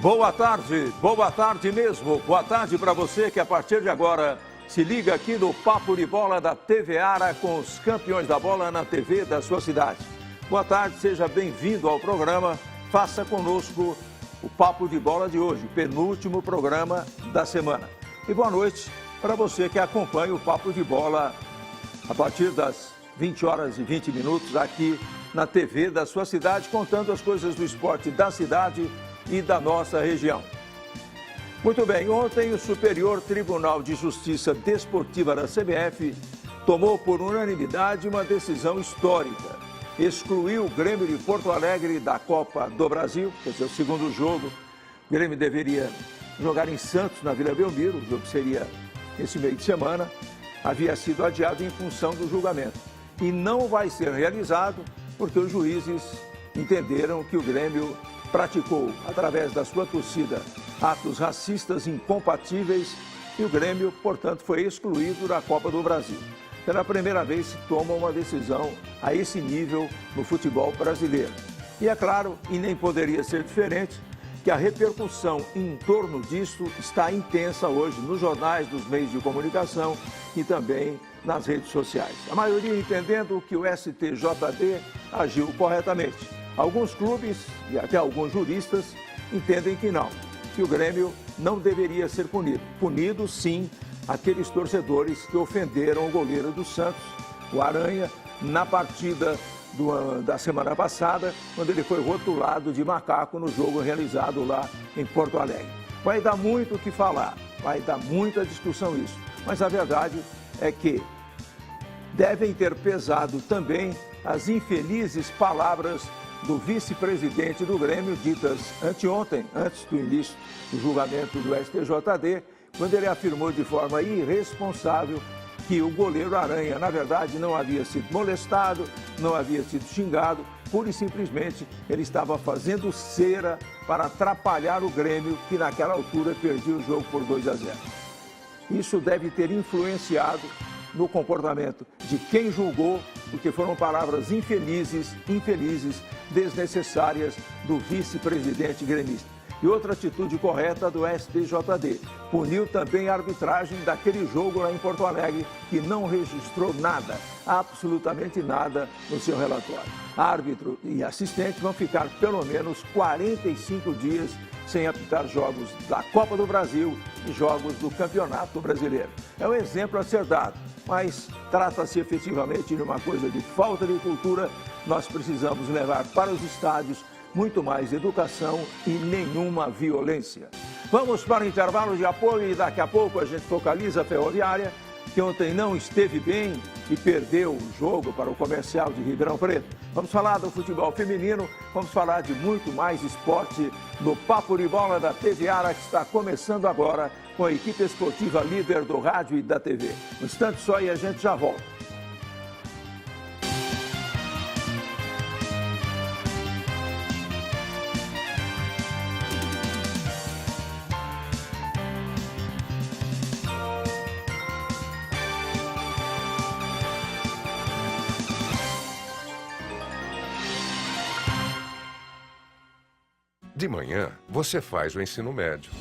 Boa tarde mesmo. Boa tarde para você que a partir de agora se liga aqui no Papo de Bola da TV Ara com os campeões da bola na TV da sua cidade. Boa tarde, seja bem-vindo ao programa. Faça conosco o Papo de Bola de hoje, o penúltimo programa da semana. E boa noite para você que acompanha o Papo de Bola a partir das 20 horas e 20 minutos aqui na TV da sua cidade, contando as coisas do esporte da cidade e da nossa região. Muito bem, ontem o Superior Tribunal de Justiça Desportiva da CBF tomou por unanimidade uma decisão histórica. Excluiu o Grêmio de Porto Alegre da Copa do Brasil, quer dizer, o segundo jogo. O Grêmio deveria jogar em Santos, na Vila Belmiro, o jogo seria esse meio de semana, havia sido adiado em função do julgamento. E não vai ser realizado porque os juízes entenderam que o Grêmio praticou, através da sua torcida, atos racistas incompatíveis e o Grêmio, portanto, foi excluído da Copa do Brasil. Pela primeira vez se toma uma decisão a esse nível no futebol brasileiro. E é claro, e nem poderia ser diferente, que a repercussão em torno disso está intensa hoje nos jornais, nos meios de comunicação e também nas redes sociais. A maioria entendendo que o STJD agiu corretamente. Alguns clubes e até alguns juristas entendem que não, que o Grêmio não deveria ser punido. Punido, sim, aqueles torcedores que ofenderam o goleiro do Santos, o Aranha, na partida da semana passada, quando ele foi rotulado de macaco no jogo realizado lá em Porto Alegre. Vai dar muito o que falar, vai dar muita discussão isso, mas a verdade é que devem ter pesado também as infelizes palavras do vice-presidente do Grêmio, ditas anteontem, antes do início do julgamento do STJD, quando ele afirmou de forma irresponsável que o goleiro Aranha, na verdade, não havia sido molestado, não havia sido xingado, pura e simplesmente ele estava fazendo cera para atrapalhar o Grêmio, que naquela altura perdia o jogo por 2-0. Isso deve ter influenciado no comportamento de quem julgou, porque foram palavras infelizes, desnecessárias do vice-presidente gremista. E outra atitude correta do STJD, puniu também a arbitragem daquele jogo lá em Porto Alegre, que não registrou nada, absolutamente nada no seu relatório. Árbitro e assistente vão ficar pelo menos 45 dias sem apitar jogos da Copa do Brasil e jogos do Campeonato Brasileiro. É um exemplo a ser dado, mas trata-se efetivamente de uma coisa de falta de cultura. Nós precisamos levar para os estádios muito mais educação e nenhuma violência. Vamos para o intervalo de apoio e daqui a pouco a gente focaliza a Ferroviária, que ontem não esteve bem e perdeu o jogo para o Comercial de Ribeirão Preto. Vamos falar do futebol feminino, vamos falar de muito mais esporte no Papo de Bola da TV Ara, que está começando agora com a equipe esportiva líder do rádio e da TV. Um instante só e a gente já volta. De manhã, você faz o ensino médio.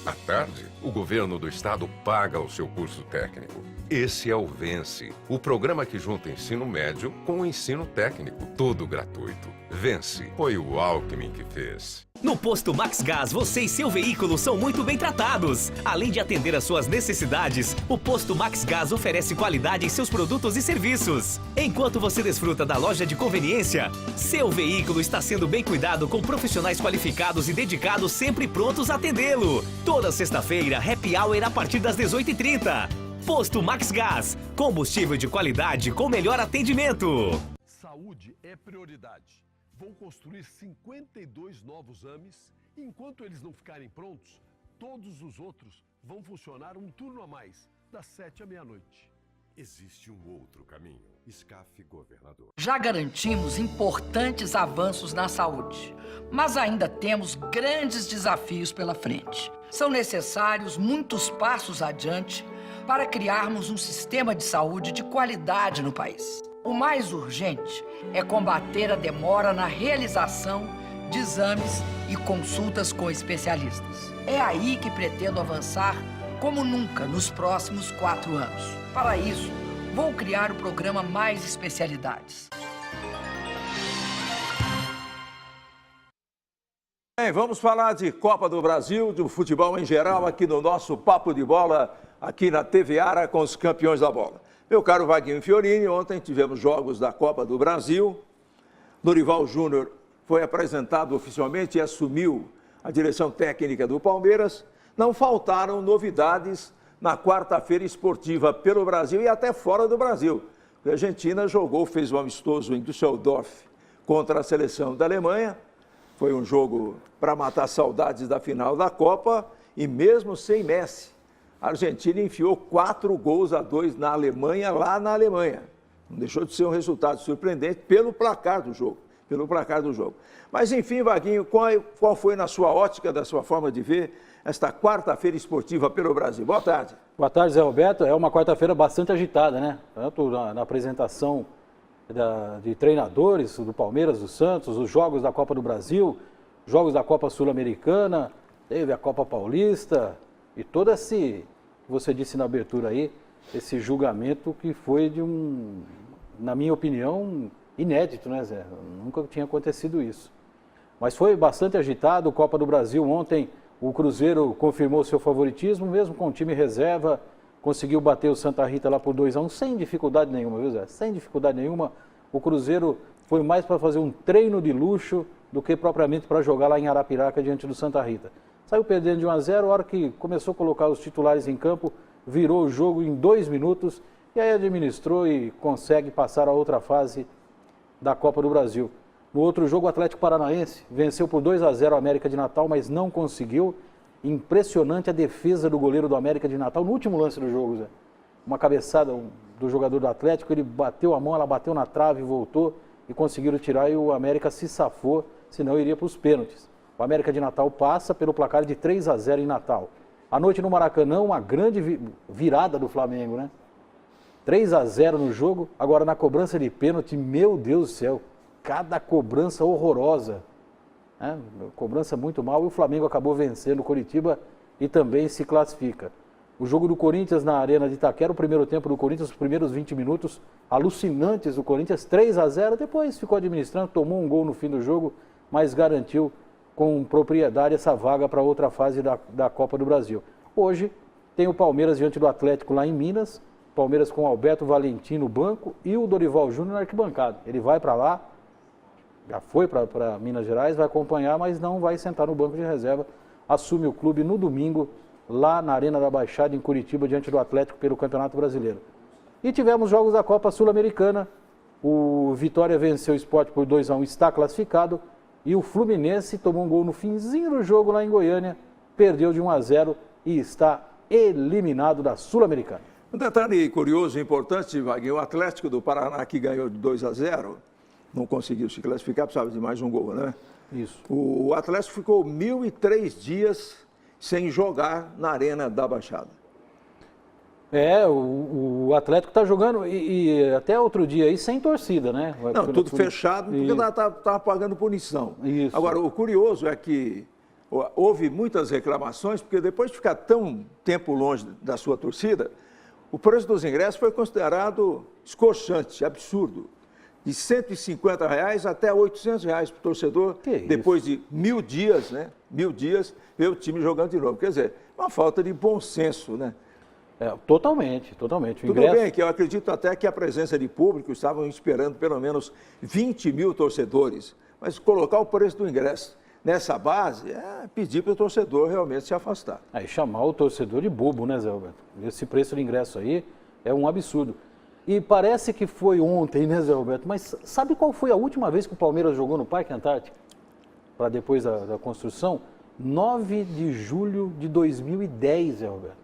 À tarde, o governo do estado paga o seu curso técnico. Esse é o Vence, o programa que junta ensino médio com o ensino técnico, tudo gratuito. Vence, foi o Alckmin que fez. No Posto Max Gás, você e seu veículo são muito bem tratados. Além de atender às suas necessidades, o Posto Max Gás oferece qualidade em seus produtos e serviços. Enquanto você desfruta da loja de conveniência, seu veículo está sendo bem cuidado com profissionais qualificados e dedicados sempre prontos a atendê-lo. Toda sexta-feira, happy hour a partir das 18h30. Posto Max Gás, combustível de qualidade com melhor atendimento. Saúde é prioridade. Vou construir 52 novos AMES e enquanto eles não ficarem prontos, todos os outros vão funcionar um turno a mais, das 7 à meia-noite. Existe um outro caminho. SCAF Governador. Já garantimos importantes avanços na saúde, mas ainda temos grandes desafios pela frente. São necessários muitos passos adiante para criarmos um sistema de saúde de qualidade no país. O mais urgente é combater a demora na realização de exames e consultas com especialistas. É aí que pretendo avançar como nunca nos próximos 4 anos. Para isso, vou criar o programa Mais Especialidades. Bem, vamos falar de Copa do Brasil, do futebol em geral, aqui no nosso Papo de Bola, aqui na TV Ara com os campeões da bola. Meu caro Vaguinho Fiorini, ontem tivemos jogos da Copa do Brasil. Dorival Júnior foi apresentado oficialmente e assumiu a direção técnica do Palmeiras. Não faltaram novidades na quarta-feira esportiva pelo Brasil e até fora do Brasil. A Argentina jogou, fez um amistoso em Düsseldorf contra a seleção da Alemanha. Foi um jogo para matar saudades da final da Copa e mesmo sem Messi, a Argentina enfiou 4-2 na Alemanha, lá na Alemanha. Não deixou de ser um resultado surpreendente pelo placar do jogo. Mas, enfim, Vaguinho, qual foi, na sua ótica, da sua forma de ver, esta quarta-feira esportiva pelo Brasil? Boa tarde. Boa tarde, Zé Roberto. É uma quarta-feira bastante agitada, né? Tanto na apresentação de treinadores do Palmeiras, do Santos, os jogos da Copa do Brasil, jogos da Copa Sul-Americana, teve a Copa Paulista e todo esse, você disse na abertura aí, esse julgamento que foi na minha opinião, inédito, né, Zé? Nunca tinha acontecido isso. Mas foi bastante agitado. Copa do Brasil ontem, o Cruzeiro confirmou seu favoritismo, mesmo com o time reserva, conseguiu bater o Santa Rita lá por 2-1, sem dificuldade nenhuma, viu, Zé? Sem dificuldade nenhuma. O Cruzeiro foi mais para fazer um treino de luxo do que propriamente para jogar lá em Arapiraca diante do Santa Rita. Saiu perdendo de 1-0, a hora que começou a colocar os titulares em campo, virou o jogo em 2 minutos e aí administrou e consegue passar a outra fase da Copa do Brasil. No outro jogo, o Atlético Paranaense venceu por 2-0 o América de Natal, mas não conseguiu. Impressionante a defesa do goleiro do América de Natal no último lance do jogo, Zé. Uma cabeçada do jogador do Atlético, ele bateu a mão, ela bateu na trave, voltou e conseguiram tirar e o América se safou, senão iria para os pênaltis. O América de Natal passa pelo placar de 3-0 em Natal. À noite no Maracanã, uma grande virada do Flamengo, né? 3-0 no jogo, agora na cobrança de pênalti, meu Deus do céu, cada cobrança horrorosa. Cobrança muito mal e o Flamengo acabou vencendo o Coritiba e também se classifica. O jogo do Corinthians na Arena de Itaquera, o primeiro tempo do Corinthians, os primeiros 20 minutos alucinantes do Corinthians, 3-0, depois ficou administrando, tomou um gol no fim do jogo, mas garantiu com propriedade essa vaga para outra fase da Copa do Brasil. Hoje tem o Palmeiras diante do Atlético lá em Minas, Palmeiras com o Alberto Valentim no banco e o Dorival Júnior na arquibancada. Ele vai para lá, já foi para Minas Gerais, vai acompanhar, mas não vai sentar no banco de reserva. Assume o clube no domingo, lá na Arena da Baixada, em Curitiba, diante do Atlético pelo Campeonato Brasileiro. E tivemos jogos da Copa Sul-Americana. O Vitória venceu o Sport por 2-1, está classificado. E o Fluminense tomou um gol no finzinho do jogo lá em Goiânia, perdeu de 1-0 e está eliminado da Sul-Americana. Um detalhe curioso e importante, Vaguinho, o Atlético do Paraná, que ganhou de 2-0, não conseguiu se classificar, precisava de mais um gol, né? Isso. O Atlético ficou 1.003 dias sem jogar na Arena da Baixada. O Atlético está jogando e até outro dia aí sem torcida, né? Não, tudo fechado, porque estava pagando punição. Isso. Agora, o curioso é que houve muitas reclamações, porque depois de ficar tão tempo longe da sua torcida, o preço dos ingressos foi considerado escorchante, absurdo. De R$ 150 até R$ 800 para o torcedor, depois de 1.000 dias, né? 1.000 dias, ver o time jogando de novo. Quer dizer, uma falta de bom senso, né? Totalmente. Tudo bem, que eu acredito até que a presença de público, estavam esperando pelo menos 20 mil torcedores, mas colocar o preço do ingresso nessa base é pedir para o torcedor realmente se afastar. E chamar o torcedor de bobo, né, Zé Roberto? Esse preço de ingresso aí é um absurdo. E parece que foi ontem, né, Zé Roberto? Mas sabe qual foi a última vez que o Palmeiras jogou no Parque Antártico? Para depois da construção? 9 de julho de 2010, Zé Roberto.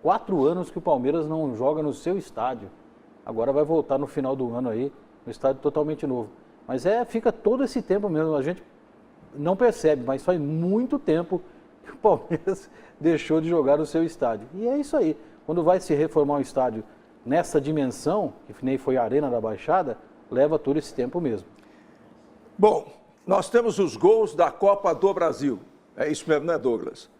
4 anos que o Palmeiras não joga no seu estádio. Agora vai voltar no final do ano aí, no estádio totalmente novo. Mas fica todo esse tempo mesmo, a gente não percebe, mas faz muito tempo que o Palmeiras deixou de jogar no seu estádio. E é isso aí. Quando vai se reformar um estádio nessa dimensão, que nem foi a Arena da Baixada, leva todo esse tempo mesmo. Bom, nós temos os gols da Copa do Brasil. É isso mesmo, né, Douglas?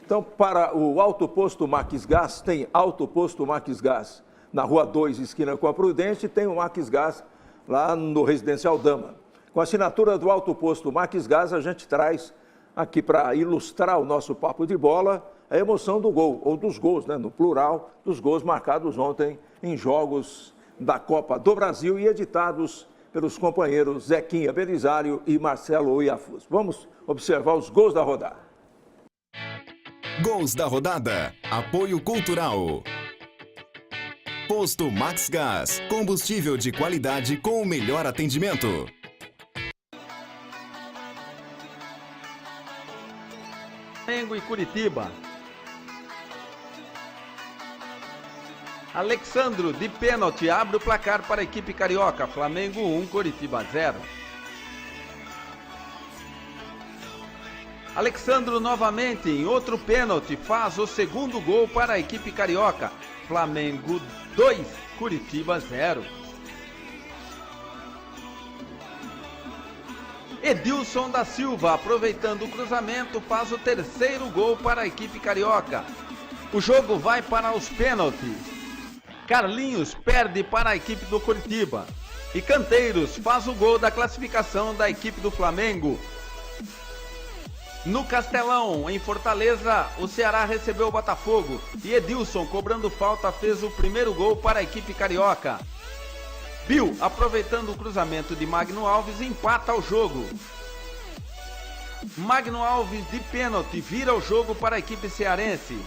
Então, para o Alto Posto Max Gás, tem Alto Posto Max Gás na Rua 2, esquina com a Prudente, e tem o Max Gás lá no Residencial Dama. Com a assinatura do Alto Posto Max Gás, a gente traz aqui para ilustrar o nosso papo de bola a emoção do gol, ou dos gols, né, no plural, dos gols marcados ontem em jogos da Copa do Brasil e editados pelos companheiros Zequinha Belisário e Marcelo Iafuz. Vamos observar os gols da rodada. Gols da rodada. Apoio Cultural. Posto Max Gás. Combustível de qualidade com o melhor atendimento. Flamengo e Curitiba. Alexandro, de pênalti, abre o placar para a equipe carioca. Flamengo 1, Curitiba 0. Alexandro novamente, em outro pênalti, faz o segundo gol para a equipe carioca. Flamengo 2, Curitiba 0. Edilson da Silva, aproveitando o cruzamento, faz o terceiro gol para a equipe carioca. O jogo vai para os pênaltis. Carlinhos perde para a equipe do Curitiba. E Canteiros faz o gol da classificação da equipe do Flamengo. No Castelão, em Fortaleza, o Ceará recebeu o Botafogo. E Edilson, cobrando falta, fez o primeiro gol para a equipe carioca. Bill, aproveitando o cruzamento de Magno Alves, empata o jogo. Magno Alves, de pênalti, vira o jogo para a equipe cearense.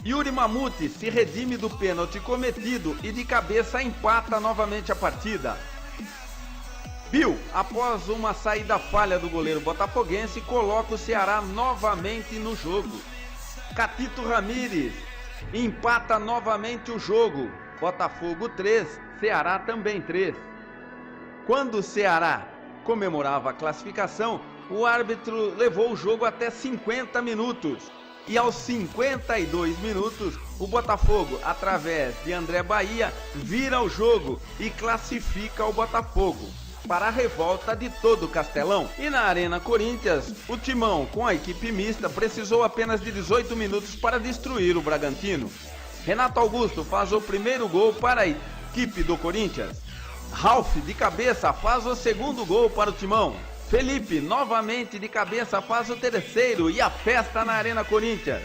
Yuri Mamute se redime do pênalti cometido e de cabeça empata novamente a partida. Bill, após uma saída falha do goleiro botafoguense, coloca o Ceará novamente no jogo. Catito Ramírez empata novamente o jogo. Botafogo 3, Ceará também 3. Quando o Ceará comemorava a classificação, o árbitro levou o jogo até 50 minutos. E aos 52 minutos, o Botafogo, através de André Bahia, vira o jogo e classifica o Botafogo para a revolta de todo o Castelão. E na Arena Corinthians, o Timão, com a equipe mista, precisou apenas de 18 minutos para destruir o Bragantino. Renato Augusto faz o primeiro gol para a equipe do Corinthians. Ralf, de cabeça, faz o segundo gol para o Timão. Felipe, novamente de cabeça, faz o terceiro e a festa na Arena Corinthians.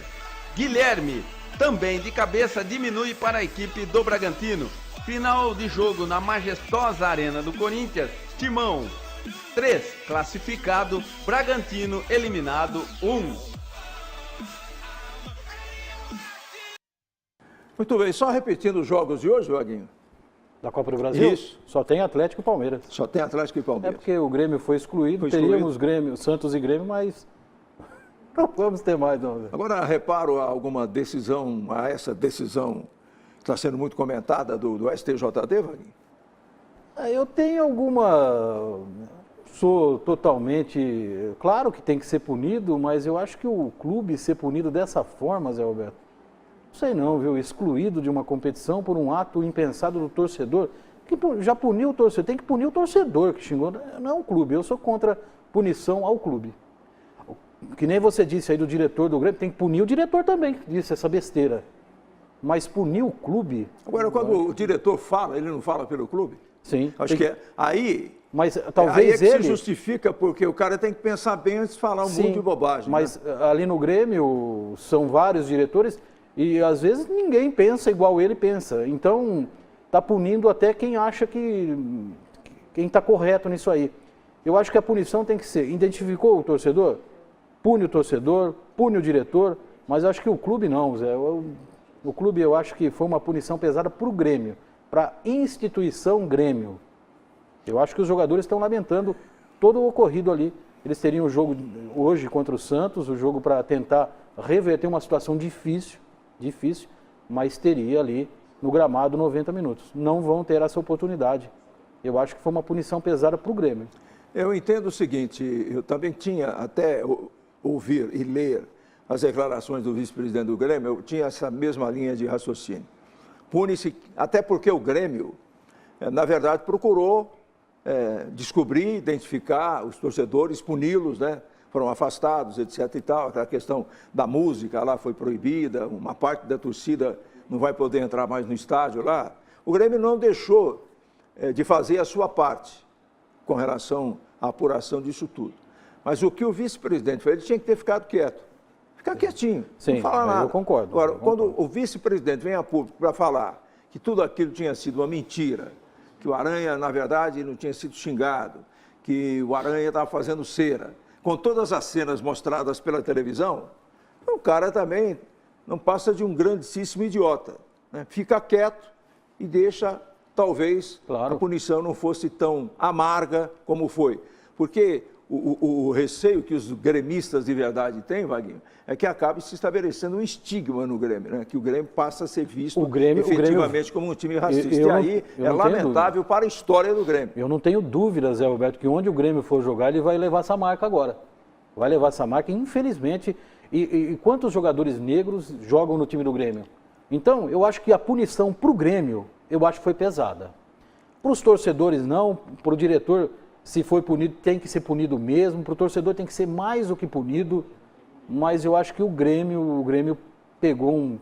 Guilherme, também de cabeça, diminui para a equipe do Bragantino. Final de jogo na majestosa Arena do Corinthians. Timão 3, classificado. Bragantino eliminado 1. Muito bem, só repetindo os jogos de hoje, Vaguinho. Da Copa do Brasil? Isso. Só tem Atlético e Palmeiras. Só tem Atlético e É Palmeiras. porque o Grêmio foi excluído, teríamos Grêmio, Santos e Grêmio, mas não vamos ter mais, não. Agora, reparo a alguma decisão, a essa decisão que está sendo muito comentada do STJD, Vaguinho? Eu tenho alguma... Sou totalmente... Claro que tem que ser punido, mas eu acho que o clube ser punido dessa forma, Zé Roberto, não sei não, viu? Excluído de uma competição por um ato impensado do torcedor. Que já puniu o torcedor, tem que punir o torcedor que xingou. Não é um clube, eu sou contra punição ao clube. Que nem você disse aí do diretor do Grêmio, tem que punir o diretor também, que disse essa besteira. Mas punir o clube... Agora, quando o diretor fala, ele não fala pelo clube? Sim. Acho que é aí... Mas talvez aí é que ele... se justifica, porque o cara tem que pensar bem antes de falar um monte de bobagem. Mas né? Ali no Grêmio são vários diretores e às vezes ninguém pensa igual ele pensa. Então, está punindo até quem acha que... quem está correto nisso aí. Eu acho que a punição tem que ser, identificou o torcedor? Pune o torcedor, pune o diretor, mas acho que o clube não, Zé. O clube eu acho que foi uma punição pesada para o Grêmio, para a instituição Grêmio. Eu acho que os jogadores estão lamentando todo o ocorrido ali. Eles teriam o jogo hoje contra o Santos, o jogo para tentar reverter uma situação difícil, mas teria ali no gramado 90 minutos. Não vão ter essa oportunidade. Eu acho que foi uma punição pesada para o Grêmio. Eu entendo o seguinte, eu também tinha até ouvir e ler as declarações do vice-presidente do Grêmio, eu tinha essa mesma linha de raciocínio. Pune-se, até porque o Grêmio, na verdade, procurou descobrir, identificar os torcedores, puni-los, né? Foram afastados, etc. e tal. Aquela questão da música lá foi proibida, uma parte da torcida não vai poder entrar mais no estádio lá. O Grêmio não deixou de fazer a sua parte com relação à apuração disso tudo. Mas o que o vice-presidente fez, ele tinha que ter ficado quieto. Ficar quietinho, sim, não falar nada. Eu concordo. Agora, quando o vice-presidente vem a público para falar que tudo aquilo tinha sido uma mentira, que o Aranha, na verdade, não tinha sido xingado, que o Aranha estava fazendo cera, com todas as cenas mostradas pela televisão, o cara também não passa de um grandíssimo idiota, né? Fica quieto e deixa, talvez, a punição não fosse tão amarga como foi. Porque o receio que os gremistas de verdade têm, Vaguinho, é que acabe se estabelecendo um estigma no Grêmio, né? Que o Grêmio passa a ser visto efetivamente como um time racista. E aí é lamentável para a história do Grêmio. Eu não tenho dúvidas, Zé Roberto, que onde o Grêmio for jogar, ele vai levar essa marca agora. Vai levar essa marca, infelizmente. E quantos jogadores negros jogam no time do Grêmio? Então, eu acho que a punição para o Grêmio, eu acho que foi pesada. Para os torcedores, não. Para o diretor, se foi punido, tem que ser punido mesmo. Para o torcedor, tem que ser mais do que punido. Mas eu acho que o Grêmio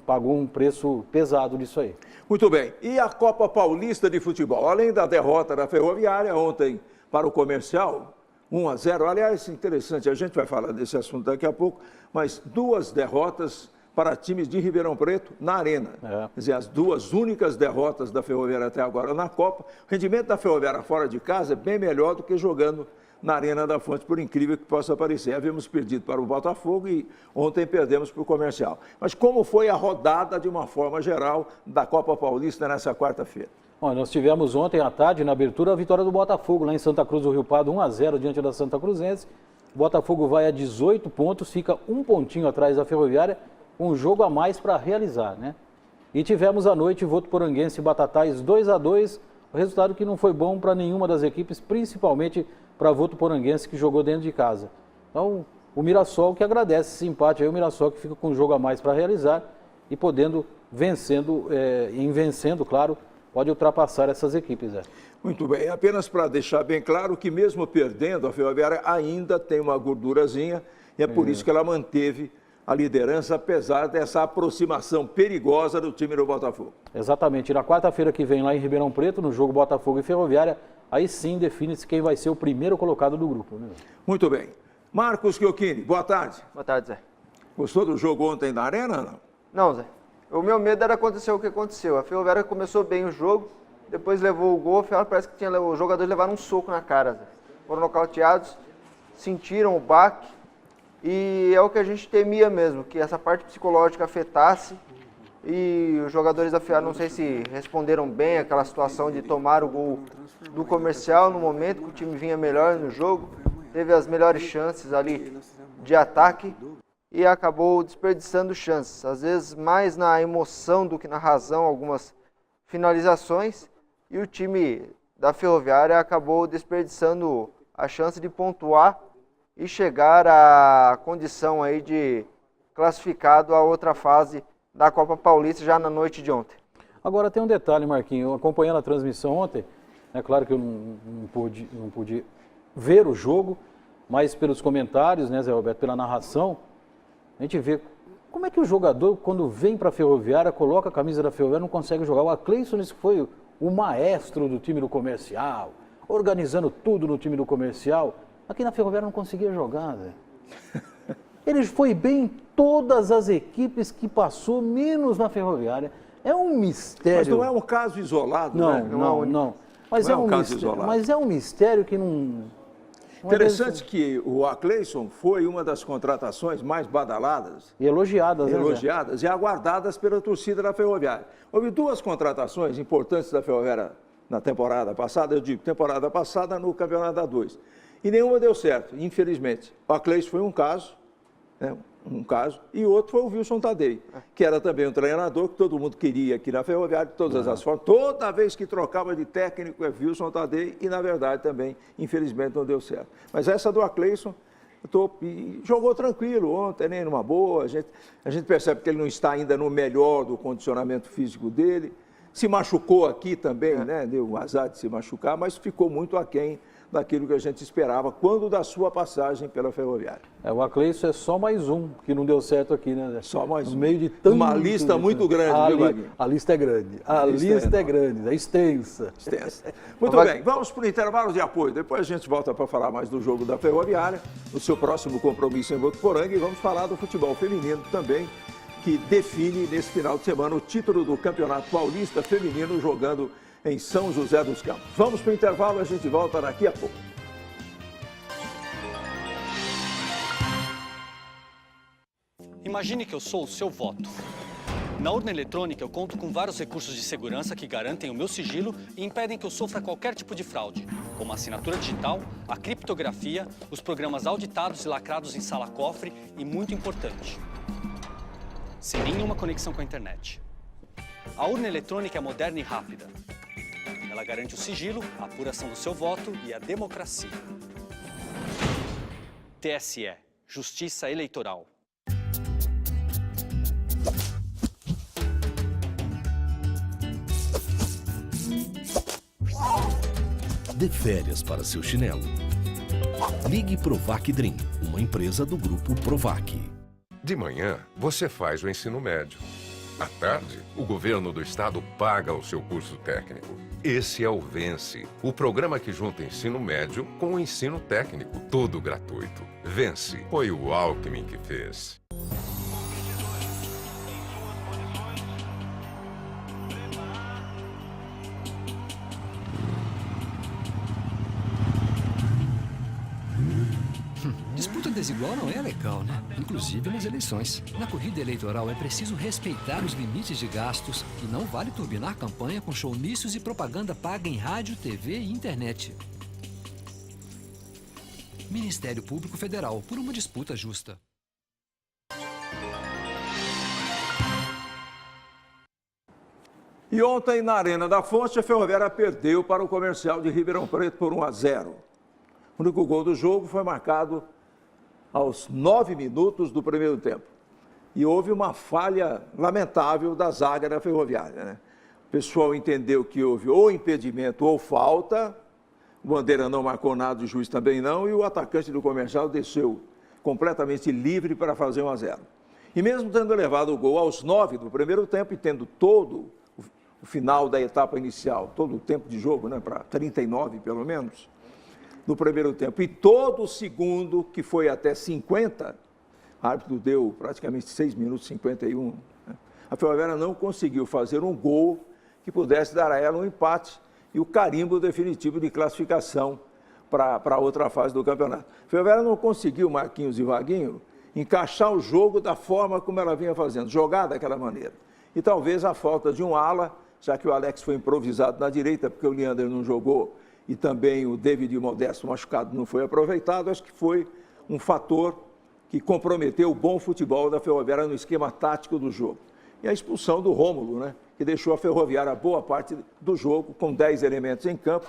pagou um preço pesado disso aí. Muito bem. E a Copa Paulista de Futebol? Além da derrota da Ferroviária ontem para o Comercial, 1-0. Aliás, interessante, a gente vai falar desse assunto daqui a pouco, mas 2 derrotas para times de Ribeirão Preto na Arena. Quer dizer, as 2 únicas derrotas da Ferroviária até agora na Copa. O rendimento da Ferroviária fora de casa é bem melhor do que jogando na Arena da Fonte, por incrível que possa parecer. Havíamos perdido para o Botafogo e ontem perdemos para o Comercial. Mas como foi a rodada, de uma forma geral, da Copa Paulista nessa quarta-feira? Bom, nós tivemos ontem à tarde, na abertura, a vitória do Botafogo, lá em Santa Cruz do Rio Pardo, 1-0 diante da Santa Cruzense. O Botafogo vai a 18 pontos, fica um pontinho atrás da Ferroviária, um jogo a mais para realizar, né? E tivemos à noite Votuporanguense e Batatais 2-2, o resultado que não foi bom para nenhuma das equipes, principalmente para Votuporanguense, que jogou dentro de casa. Então, o Mirassol que agradece esse empate aí, o Mirassol que fica com um jogo a mais para realizar e podendo, vencendo, claro, pode ultrapassar essas equipes. Muito bem, apenas para deixar bem claro que mesmo perdendo, a Ferroviária ainda tem uma gordurazinha e é por isso que ela manteve a liderança, apesar dessa aproximação perigosa do time do Botafogo. Exatamente, na quarta-feira que vem lá em Ribeirão Preto, no jogo Botafogo e Ferroviária, aí sim define-se quem vai ser o primeiro colocado do grupo. Né? Muito bem. Marcos Chiochini, boa tarde. Boa tarde, Zé. Gostou do jogo ontem na Arena, não? Não, Zé. O meu medo era acontecer o que aconteceu. A Ferroviária começou bem o jogo, depois levou o gol, parece que os jogadores levaram um soco na cara, Zé. Foram nocauteados, sentiram o baque, e é o que a gente temia mesmo, que essa parte psicológica afetasse, e os jogadores da Ferroviária, não sei se responderam bem àquela situação de tomar o gol do Comercial no momento que o time vinha melhor no jogo, teve as melhores chances ali de ataque e acabou desperdiçando chances, às vezes mais na emoção do que na razão, algumas finalizações, e o time da Ferroviária acabou desperdiçando a chance de pontuar e chegar à condição aí de classificado a outra fase da Copa Paulista já na noite de ontem. Agora tem um detalhe, Marquinhos, acompanhando a transmissão ontem, é claro que eu não pude ver o jogo, mas pelos comentários, né, Zé Roberto, pela narração, a gente vê como é que o jogador, quando vem para a Ferroviária, coloca a camisa da Ferroviária, não consegue jogar. O Acleison foi o maestro do time do Comercial, organizando tudo no time do Comercial. Aqui na Ferroviária não conseguia jogar, Zé. Ele foi bem em todas as equipes que passou, menos na Ferroviária. É um mistério. Mas não é um caso isolado, não, né? Não. Mas não é um caso isolado. Mas é um mistério que não... Interessante que o Acleison foi uma das contratações mais badaladas. E elogiadas. E aguardadas pela torcida da Ferroviária. Houve 2 contratações importantes da Ferroviária na temporada passada, eu digo temporada passada no Campeonato A2. E nenhuma deu certo, infelizmente. O Acleison foi um caso, né? E outro foi o Wilson Tadei, que era também um treinador que todo mundo queria aqui na Ferroviária, de todas as formas. Toda vez que trocava de técnico é Wilson Tadei e, na verdade, também, infelizmente, não deu certo. Mas essa do Acleison, jogou tranquilo ontem, nem numa boa. A gente percebe que ele não está ainda no melhor do condicionamento físico dele. Se machucou aqui também, né? Deu um azar de se machucar, mas ficou muito aquém daquilo que a gente esperava quando da sua passagem pela Ferroviária. O Acleito é só mais um que não deu certo aqui, né? Só mais um. No meio de tanto... Uma lista muito grande, viu, Vaguinho? A lista é grande. A lista é grande, é extensa. Muito bem, vamos para o intervalo de apoio. Depois a gente volta para falar mais do jogo da Ferroviária, no seu próximo compromisso em Votuporanga, e vamos falar do futebol feminino também, que define nesse final de semana o título do Campeonato Paulista Feminino, jogando em São José dos Campos. Vamos para o intervalo, a gente volta daqui a pouco. Imagine que eu sou o seu voto. Na urna eletrônica, eu conto com vários recursos de segurança que garantem o meu sigilo e impedem que eu sofra qualquer tipo de fraude, como a assinatura digital, a criptografia, os programas auditados e lacrados em sala-cofre e, muito importante, sem nenhuma conexão com a internet. A urna eletrônica é moderna e rápida. Ela garante o sigilo, a apuração do seu voto e a democracia. TSE, Justiça Eleitoral. Dê férias para seu chinelo. Ligue Provac Dream, uma empresa do grupo Provac. De manhã, você faz o ensino médio. À tarde, o governo do estado paga o seu curso técnico. Esse é o Vence, o programa que junta ensino médio com o ensino técnico, tudo gratuito. Vence, foi o Alckmin que fez. Disputa desigual não é legal, né? Inclusive nas eleições. Na corrida eleitoral é preciso respeitar os limites de gastos e não vale turbinar campanha com showmícios e propaganda paga em rádio, TV e internet. Ministério Público Federal, por uma disputa justa. E ontem, na Arena da Fonte, a Ferroviária perdeu para o Comercial de Ribeirão Preto por 1-0. O único gol do jogo foi marcado aos 9 minutos do primeiro tempo. E houve uma falha lamentável da zaga da Ferroviária, né? O pessoal entendeu que houve ou impedimento ou falta, o Bandeira não marcou nada, o juiz também não, e o atacante do Comercial desceu completamente livre para fazer 1-0. E mesmo tendo levado o gol aos 9 do primeiro tempo e tendo todo o final da etapa inicial, todo o tempo de jogo, né, para 39 pelo menos, no primeiro tempo, e todo o segundo, que foi até 50, o árbitro deu praticamente 6 minutos e 51, né? A Ferroviária não conseguiu fazer um gol que pudesse dar a ela um empate e o carimbo definitivo de classificação para a outra fase do campeonato. A Ferroviária não conseguiu, Marquinhos e Vaguinho, encaixar o jogo da forma como ela vinha fazendo, jogar daquela maneira. E talvez a falta de um ala, já que o Alex foi improvisado na direita, porque o Leandro não jogou, e também o David Modesto machucado não foi aproveitado, acho que foi um fator que comprometeu o bom futebol da Ferroviária no esquema tático do jogo. E a expulsão do Rômulo, né, que deixou a Ferroviária boa parte do jogo, com 10 elementos em campo.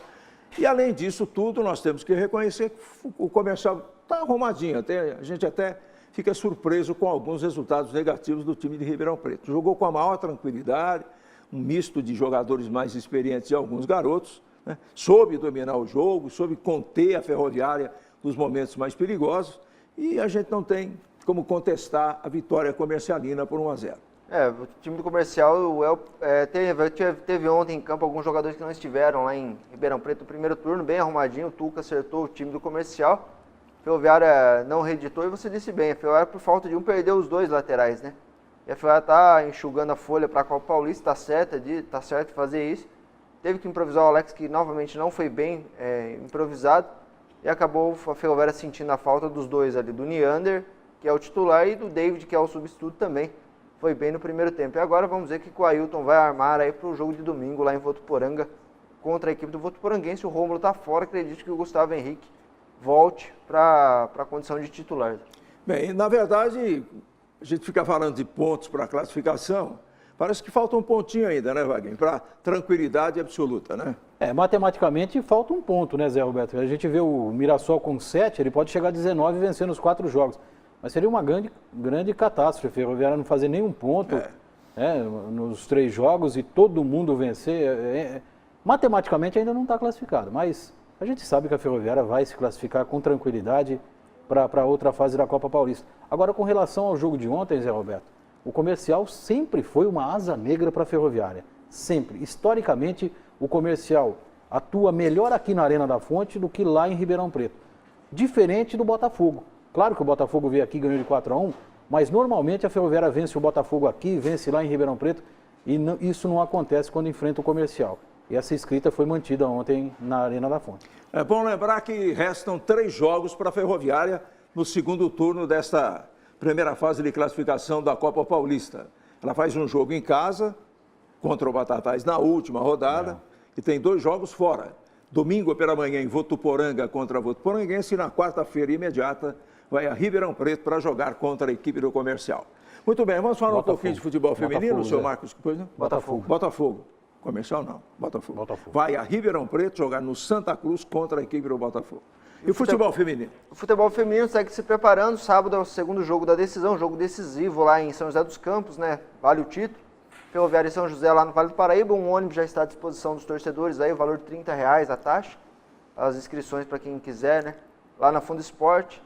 E além disso tudo, nós temos que reconhecer que o Comercial está arrumadinho, a gente até fica surpreso com alguns resultados negativos do time de Ribeirão Preto. Jogou com a maior tranquilidade, um misto de jogadores mais experientes e alguns garotos, né? Soube dominar o jogo, soube conter a Ferroviária nos momentos mais perigosos e a gente não tem como contestar a vitória comercialina por 1-0. O time do Comercial teve ontem em campo alguns jogadores que não estiveram lá em Ribeirão Preto no primeiro turno, bem arrumadinho, o Tuca acertou o time do Comercial, a Ferroviária não reeditou e você disse bem, a Ferroviária por falta de um perdeu os dois laterais, né? E a Ferroviária está enxugando a folha para a Copa Paulista, está certo fazer isso. Teve que improvisar o Alex, que novamente não foi bem improvisado, e acabou a Ferroviária sentindo a falta dos dois ali, do Neander, que é o titular, e do David, que é o substituto também. Foi bem no primeiro tempo. E agora vamos ver o que o Ailton vai armar aí para o jogo de domingo lá em Votuporanga, contra a equipe do Votuporanguense. O Rômulo está fora, acredito que o Gustavo Henrique volte para a condição de titular. Bem, na verdade, a gente fica falando de pontos para a classificação, parece que falta um pontinho ainda, né, Vaguinho? Para tranquilidade absoluta, né? Matematicamente falta um ponto, né, Zé Roberto? A gente vê o Mirassol com 7, ele pode chegar a 19 vencendo os 4 jogos. Mas seria uma grande catástrofe a Ferroviária não fazer nenhum ponto. nos 3 jogos e todo mundo vencer, matematicamente ainda não está classificado, mas a gente sabe que a Ferroviária vai se classificar com tranquilidade para outra fase da Copa Paulista. Agora, com relação ao jogo de ontem, Zé Roberto, o Comercial sempre foi uma asa negra para a Ferroviária. Sempre. Historicamente, o Comercial atua melhor aqui na Arena da Fonte do que lá em Ribeirão Preto. Diferente do Botafogo. Claro que o Botafogo veio aqui e ganhou de 4-1, mas normalmente a Ferroviária vence o Botafogo aqui, vence lá em Ribeirão Preto, e isso não acontece quando enfrenta o Comercial. E essa escrita foi mantida ontem na Arena da Fonte. É bom lembrar que restam 3 jogos para a Ferroviária no segundo turno desta primeira fase de classificação da Copa Paulista. Ela faz um jogo em casa contra o Batatais na última rodada e tem 2 jogos fora. Domingo pela manhã em Votuporanga contra a Votuporanguense e na quarta-feira imediata vai a Ribeirão Preto para jogar contra a equipe do Comercial. Muito bem, vamos falar um pouquinho de futebol feminino, senhor Marcos? Botafogo. Botafogo. Comercial não, Botafogo. Vai a Ribeirão Preto jogar no Santa Cruz contra a equipe do Botafogo. E o futebol feminino? O futebol feminino segue se preparando. Sábado é o segundo jogo da decisão, jogo decisivo lá em São José dos Campos, né? Vale o título. Ferroviária e São José lá no Vale do Paraíba. Um ônibus já está à disposição dos torcedores aí, o valor de R$30 a taxa. As inscrições para quem quiser, né? Lá na Fundo Esporte,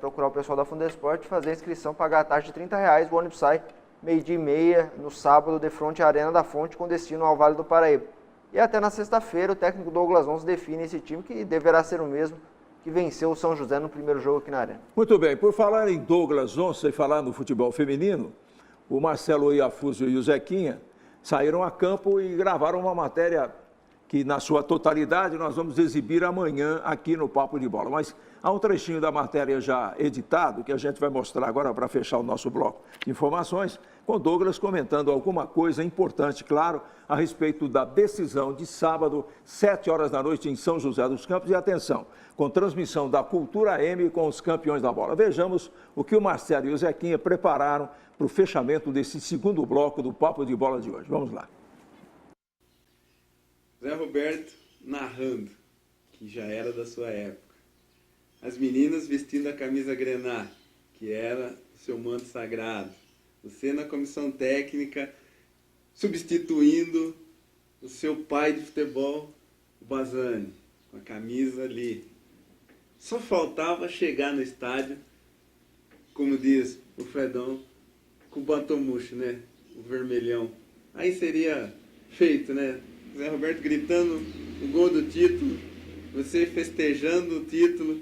procurar o pessoal da Fundo Esporte, fazer a inscrição, pagar a taxa de R$30. O ônibus sai 12h30 no sábado, de frente à Arena da Fonte, com destino ao Vale do Paraíba. E até na sexta-feira, o técnico Douglas Onso define esse time, que deverá ser o mesmo que venceu o São José no primeiro jogo aqui na Arena. Muito bem, por falar em Douglas Onso e falar no futebol feminino, o Marcelo Iafuzio e o Zequinha saíram a campo e gravaram uma matéria que, na sua totalidade, nós vamos exibir amanhã aqui no Papo de Bola. Mas há um trechinho da matéria já editado que a gente vai mostrar agora para fechar o nosso bloco de informações, com Douglas comentando alguma coisa importante, claro, a respeito da decisão de sábado, 7 horas da noite, em São José dos Campos. E atenção, com transmissão da Cultura M com os campeões da bola. Vejamos o que o Marcelo e o Zequinha prepararam para o fechamento desse segundo bloco do Papo de Bola de hoje. Vamos lá. Zé Roberto narrando, que já era da sua época. As meninas vestindo a camisa grená, que era o seu manto sagrado. Você na comissão técnica, substituindo o seu pai de futebol, o Bazani, com a camisa ali. Só faltava chegar no estádio, como diz o Fredão, com o bantomucho, né? O vermelhão. Aí seria feito, né? Zé Roberto gritando o gol do título, você festejando o título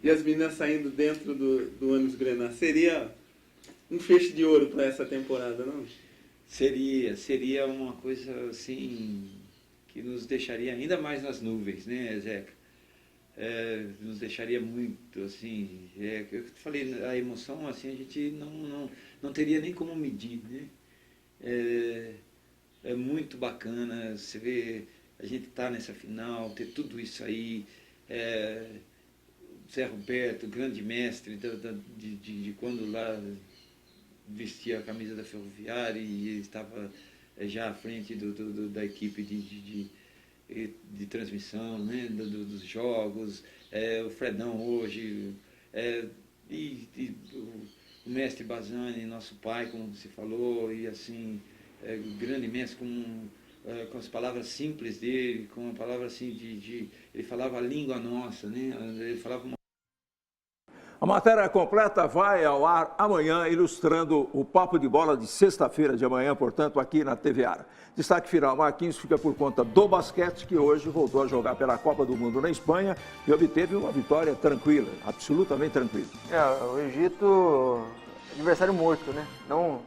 e as meninas saindo dentro do ônibus grená. Seria um feixe de ouro para essa temporada, não? Seria uma coisa assim que nos deixaria ainda mais nas nuvens, né, Zeca? Nos deixaria muito, assim, eu falei, a emoção, assim, a gente não teria nem como medir, né? É muito bacana, você vê, a gente tá nessa final, ter tudo isso aí, Zé Roberto, grande mestre de quando lá vestia a camisa da Ferroviária e estava já à frente da equipe de transmissão, né, dos jogos, o Fredão hoje, o mestre Bazani, nosso pai, como você falou, e assim, o grande mestre com as palavras simples dele, com a palavra assim ele falava a língua nossa, né, ele falava uma... A matéria completa vai ao ar amanhã, ilustrando o Papo de Bola de sexta-feira de amanhã, portanto, aqui na TV Ara. Destaque final, Marquinhos fica por conta do basquete, que hoje voltou a jogar pela Copa do Mundo na Espanha e obteve uma vitória tranquila, absolutamente tranquila. O Egito, adversário morto, né? Não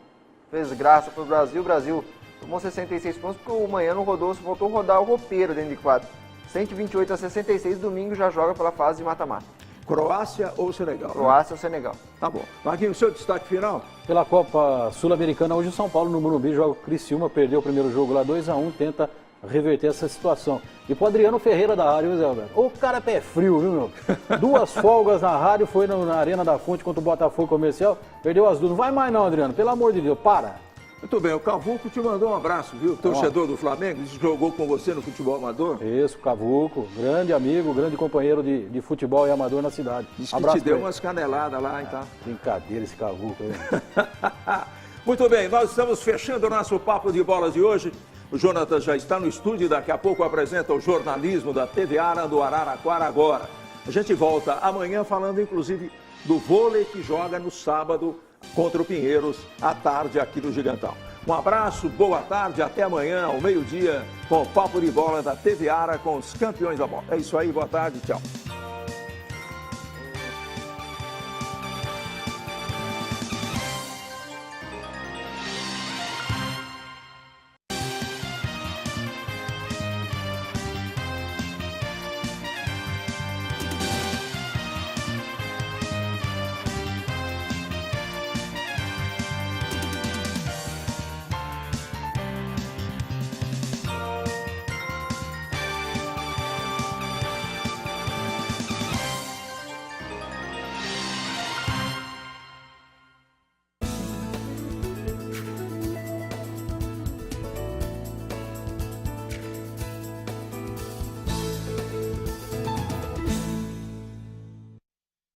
fez graça para o Brasil. O Brasil tomou 66 pontos porque o Manhã não rodou, voltou a rodar o roupeiro dentro de quadra. 128-66, domingo já joga pela fase de mata-mata. Croácia ou Senegal? Croácia ou Senegal. Tá bom. Marquinhos, seu destaque final? Pela Copa Sul-Americana, hoje o São Paulo no Morumbi joga o Criciúma, perdeu o primeiro jogo lá 2-1, tenta reverter essa situação. E pro Adriano Ferreira da rádio, Zé Roberto. O cara é pé frio, viu, meu? 2 folgas na rádio, foi na Arena da Fonte contra o Botafogo Comercial, perdeu as 2. Não vai mais não, Adriano, pelo amor de Deus, para. Muito bem, o Cavuco te mandou um abraço, viu? Torcedor do Flamengo, jogou com você no futebol amador. Isso, Cavuco, grande amigo, grande companheiro de futebol e amador na cidade. Diz que te deu umas caneladas lá, então. Brincadeira esse Cavuco aí. Muito bem, nós estamos fechando o nosso Papo de Bola de hoje. O Jonathan já está no estúdio e daqui a pouco apresenta o jornalismo da TV Ara do Araraquara agora. A gente volta amanhã falando, inclusive, do vôlei que joga no sábado contra o Pinheiros, à tarde aqui no Gigantão. Um abraço, boa tarde, até amanhã, ao meio-dia, com o Papo de Bola da TV Ara com os campeões da bola. É isso aí, boa tarde, tchau.